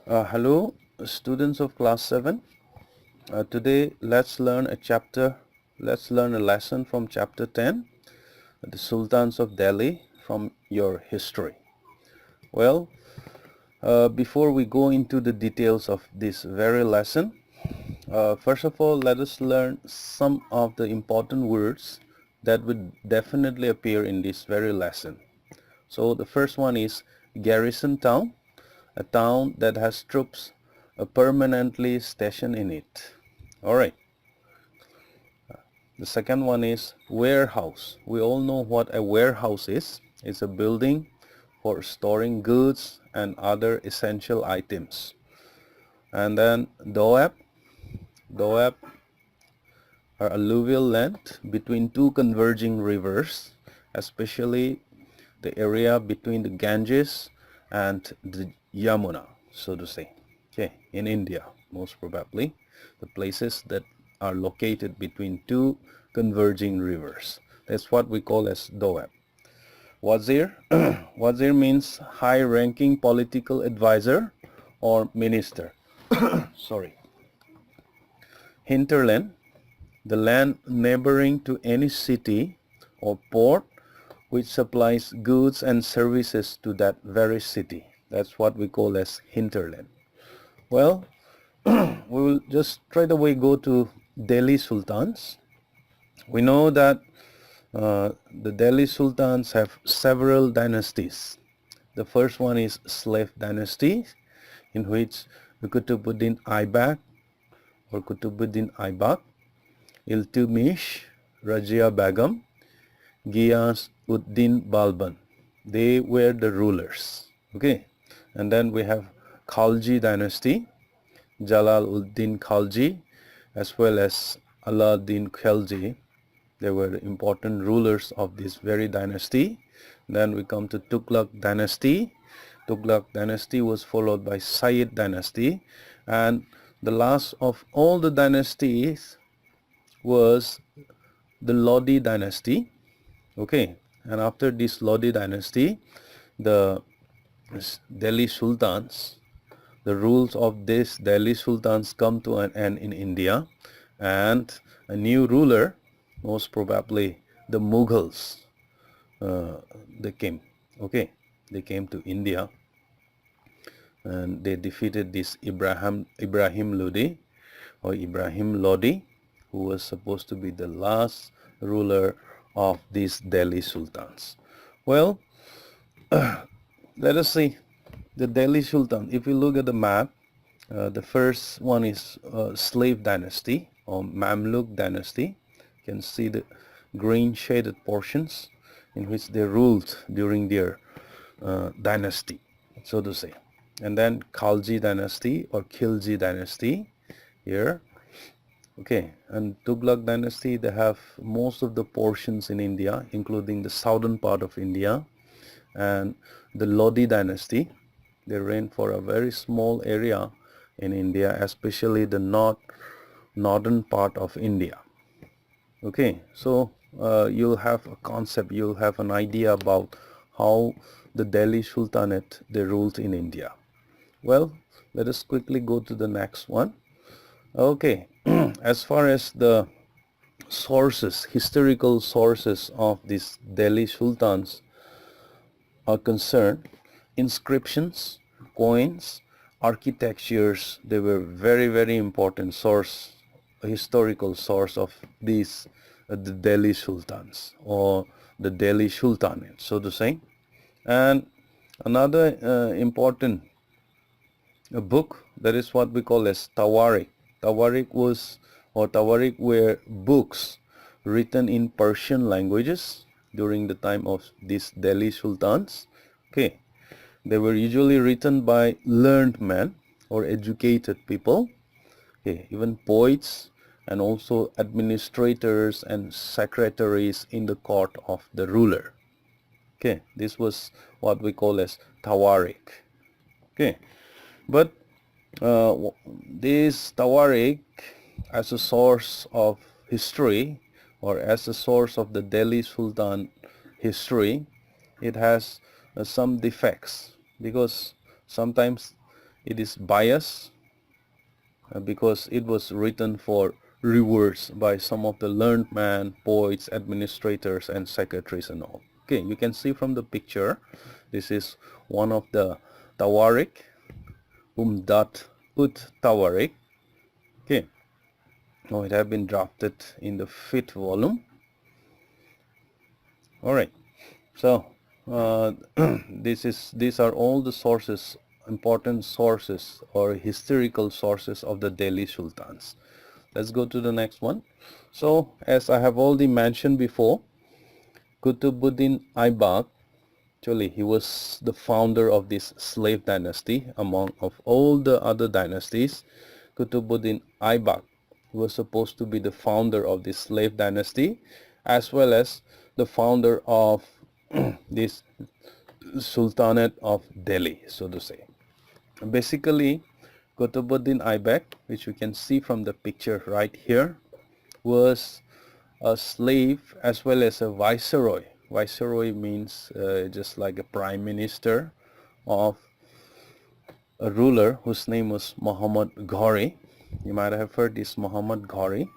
Hello, students of class 7. Today let's learn a lesson from chapter 10, the Sultans of Delhi from your history. Well, before we go into the details of this very lesson, first of all, let us learn some of the important words that would definitely appear in this very lesson. So the first one is Garrison Town, a town that has troops permanently stationed in it. Alright. The second one is warehouse. We all know what a warehouse is. It's a building for storing goods and other essential items. And then doab. Doab are alluvial land between two converging rivers, especially the area between the Ganges and the Yamuna, so to say. Okay, in India, most probably, the places that are located between two converging rivers. That's what we call as Doab. Wazir, Wazir means high-ranking political advisor or minister. Sorry. Hinterland, the land neighboring to any city or port which supplies goods and services to that very city. That's what we call as hinterland. Well, we will just straight away go to Delhi Sultans. We know that the Delhi Sultans have several dynasties. The first one is Slave Dynasty, in which Kutubuddin Aibak or Kutubuddin Aibak, Iltutmish, Rajia Begum, Giyas Uddin Balban. They were the rulers. Okay, and then we have Khalji dynasty, Jalal Uddin Khalji, as well as Alauddin Khalji. They were important rulers of this very dynasty. Then we come to Tughlaq dynasty. Tughlaq dynasty was followed by Sayyid dynasty, and the last of all the dynasties was the Lodi dynasty. Okay, and after this Lodi dynasty, the Delhi Sultans, the rules of this Delhi Sultans come to an end in India, and a new ruler, most probably the Mughals, they came. Okay, they came to India, and they defeated this Ibrahim Lodi or Ibrahim Lodi, who was supposed to be the last ruler of these Delhi Sultans. Well, let us see the Delhi Sultan. If you look at the map, the first one is Slave Dynasty or Mamluk Dynasty. You can see the green shaded portions in which they ruled during their dynasty, so to say. And then Khalji Dynasty or Khilji Dynasty here. Okay, and Tughlaq dynasty, they have most of the portions in India, including the southern part of India. And the Lodi dynasty, they reigned for a very small area in India, especially the northern part of India. Okay, so you'll have a concept, you'll have an idea about how the Delhi Sultanate, they ruled in India. Well, let us quickly go to the next one. Okay, as far as the sources, historical sources of these Delhi Sultans are concerned, inscriptions, coins, architectures, they were very important source, a historical source of these the Delhi Sultans or the Delhi Sultanate, so to say. And another important book, that is what we call as Tawarik. Tawarik were books written in Persian languages during the time of these Delhi Sultans. Okay, they were usually written by learned men or educated people. Okay, even poets and also administrators and secretaries in the court of the ruler. Okay, this was what we call as Tawarik. Okay, but this Tawarik, as a source of history or as a source of the Delhi Sultan history, it has some defects, because sometimes it is biased because it was written for rewards by some of the learned men, poets, administrators, and secretaries and all. Okay, you can see from the picture, this is one of the Tawarik, dat ut Tawarik. Okay, now it has been drafted in the 5th volume. All right, so these are all the sources, important sources or historical sources of the Delhi Sultans. Let's go to the next one. So as I have already mentioned before, Qutbuddin Aibak, actually he was the founder of this slave dynasty among of all the other dynasties. Qutbuddin Aibak was supposed to be the founder of this slave dynasty as well as the founder of this Sultanate of Delhi, so to say. Basically, Qutbuddin Aibak, which you can see from the picture right here, was a slave as well as a viceroy. Viceroy means just like a prime minister of a ruler whose name was Muhammad Ghori. You might have heard this Muhammad Ghori,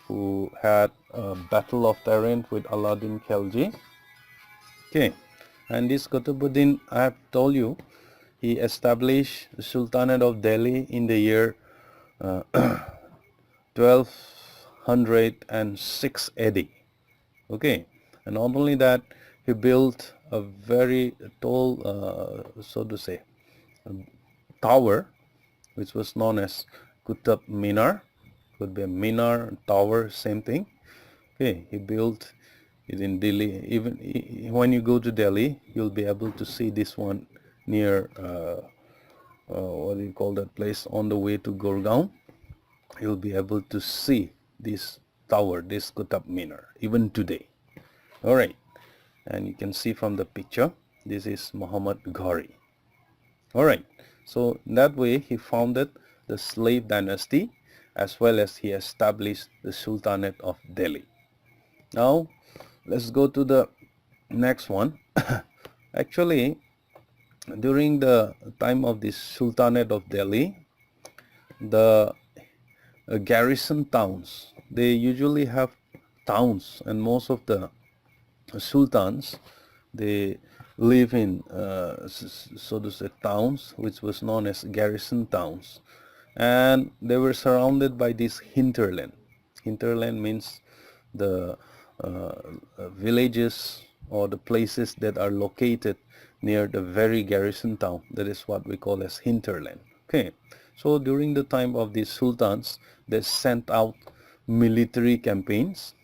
who had a battle of Tehran with Alauddin Khilji. Okay, and this Qutbuddin, I have told you, he established the Sultanate of Delhi in the year 1206 AD. Okay, and not only that, he built a very tall, so to say, tower, which was known as Qutb Minar. Could be a minar, tower, same thing. Okay, he built it in Delhi. Even when you go to Delhi, you'll be able to see this one near what do you call that place, on the way to Gurgaon. You'll be able to see this tower, this Qutb Minar, even today. All right, and you can see from the picture, this is Muhammad Ghori. All right, so that way he founded the slave dynasty as well as he established the Sultanate of Delhi. Now let's go to the next one. Actually, during the time of this Sultanate of Delhi, the garrison towns, they usually have towns, and most of the sultans, they live in so to say towns, which was known as garrison towns, and they were surrounded by this hinterland. Hinterland means the villages or the places that are located near the very garrison town. That is what we call as hinterland. Okay, so during the time of these sultans, they sent out military campaigns,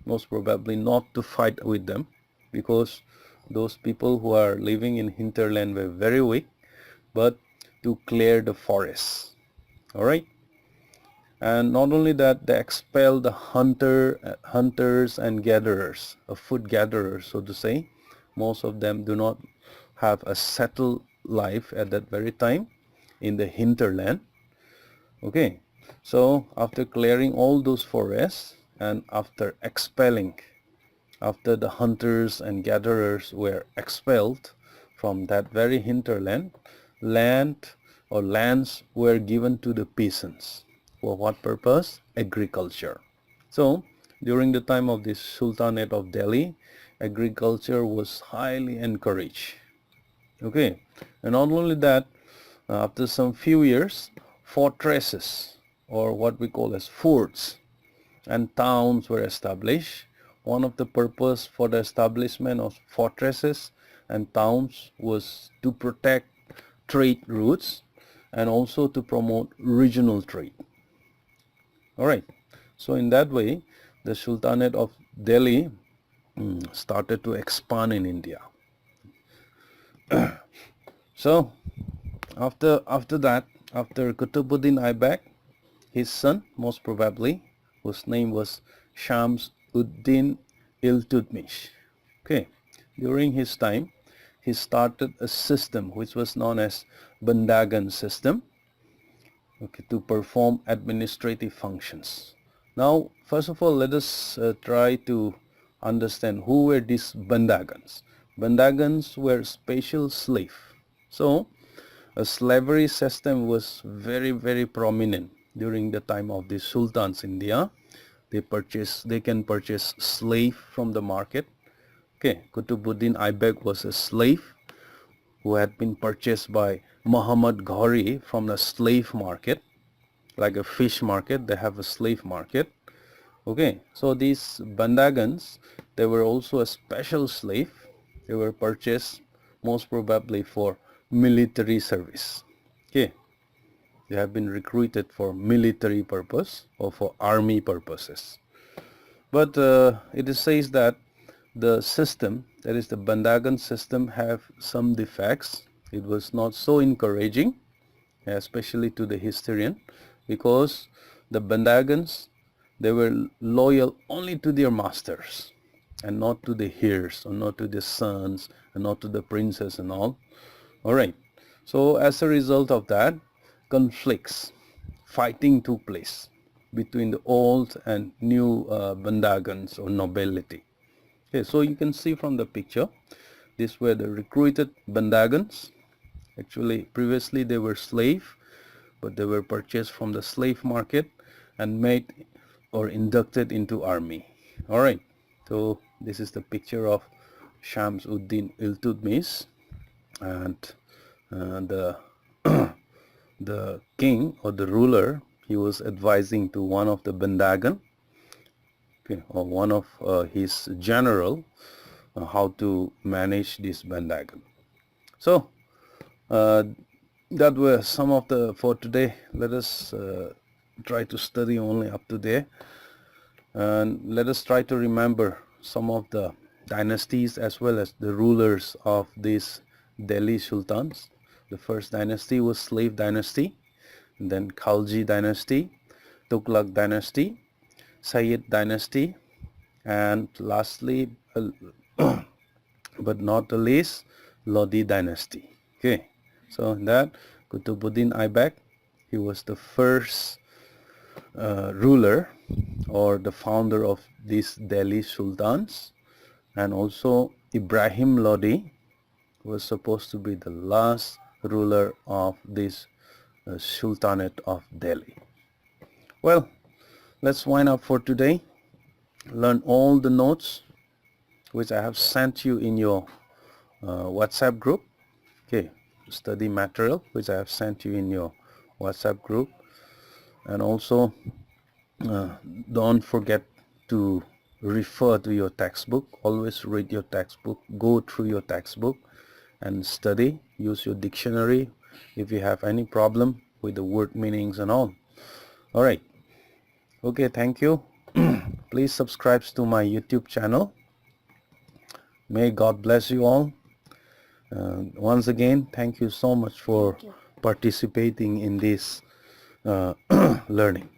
most probably not to fight with them, because those people who are living in hinterland were very weak, but to clear the forests. All right, and not only that, they expel the hunters and gatherers, food gatherers, so to say. Most of them do not have a settled life at that very time in the hinterland. Okay, so after clearing all those forests and after the hunters and gatherers were expelled from that very hinterland, lands were given to the peasants. For what purpose? Agriculture. So during the time of the Sultanate of Delhi, agriculture was highly encouraged. Okay, and not only that, after some few years, fortresses, or what we call as forts, and towns were established. One of the purpose for the establishment of fortresses and towns was to protect trade routes and also to promote regional trade. All right, so in that way, the Sultanate of Delhi started to expand in India. So after that, after Qutbuddin Aibak, his son, most probably, whose name was Shams Uddin Iltutmish. Okay, during his time, he started a system which was known as Bandagan system, okay, to perform administrative functions. Now, first of all, let us try to understand who were these Bandagans. Bandagans were special slave. So, a slavery system was very prominent during the time of the Sultans India. They can purchase slave from the market. Okay, Kutubuddin Aibak was a slave who had been purchased by Muhammad Ghori from the slave market, like a fish market. They have a slave market. Okay, so these Bandagans, they were also a special slave. They were purchased most probably for military service. Okay, they have been recruited for military purpose or for army purposes. But it says that the system, that is the Bandagan system, have some defects. It was not so encouraging, especially to the historian, because the Bandagans, they were loyal only to their masters and not to the heirs or not to the sons and not to the princes and all. Alright, so as a result of that, conflicts, fighting took place between the old and new Bandagans or nobility. Okay, so you can see from the picture, these were the recruited Bandagans. Actually, previously they were slave, but they were purchased from the slave market and made or inducted into army. Alright, so this is the picture of Shams-ud-Din Iltutmish, and the the king or the ruler, he was advising to one of the Bandagan, okay, or one of his general, how to manage this Bandagan. So that were some of the for today. Let us try to study only up to there, and let us try to remember some of the dynasties as well as the rulers of these Delhi Sultans. The first dynasty was Slave dynasty, then Khalji dynasty, Tughlaq dynasty, Sayyid dynasty, and lastly but not the least, Lodi dynasty. Okay, so that Kutubuddin Aibak, he was the first ruler or the founder of these Delhi Sultans, and also Ibrahim Lodi was supposed to be the last ruler of this Sultanate of Delhi. Well, let's wind up for today. Learn all the notes which I have sent you in your WhatsApp group. Okay, study material which I have sent you in your WhatsApp group, and also don't forget to refer to your textbook. Always read your textbook, go through your textbook and study. Use your dictionary if you have any problem with the word meanings and all. Alright, okay, thank you. Please subscribe to my YouTube channel. May God bless you all. Once again, thank you so much for participating in this learning.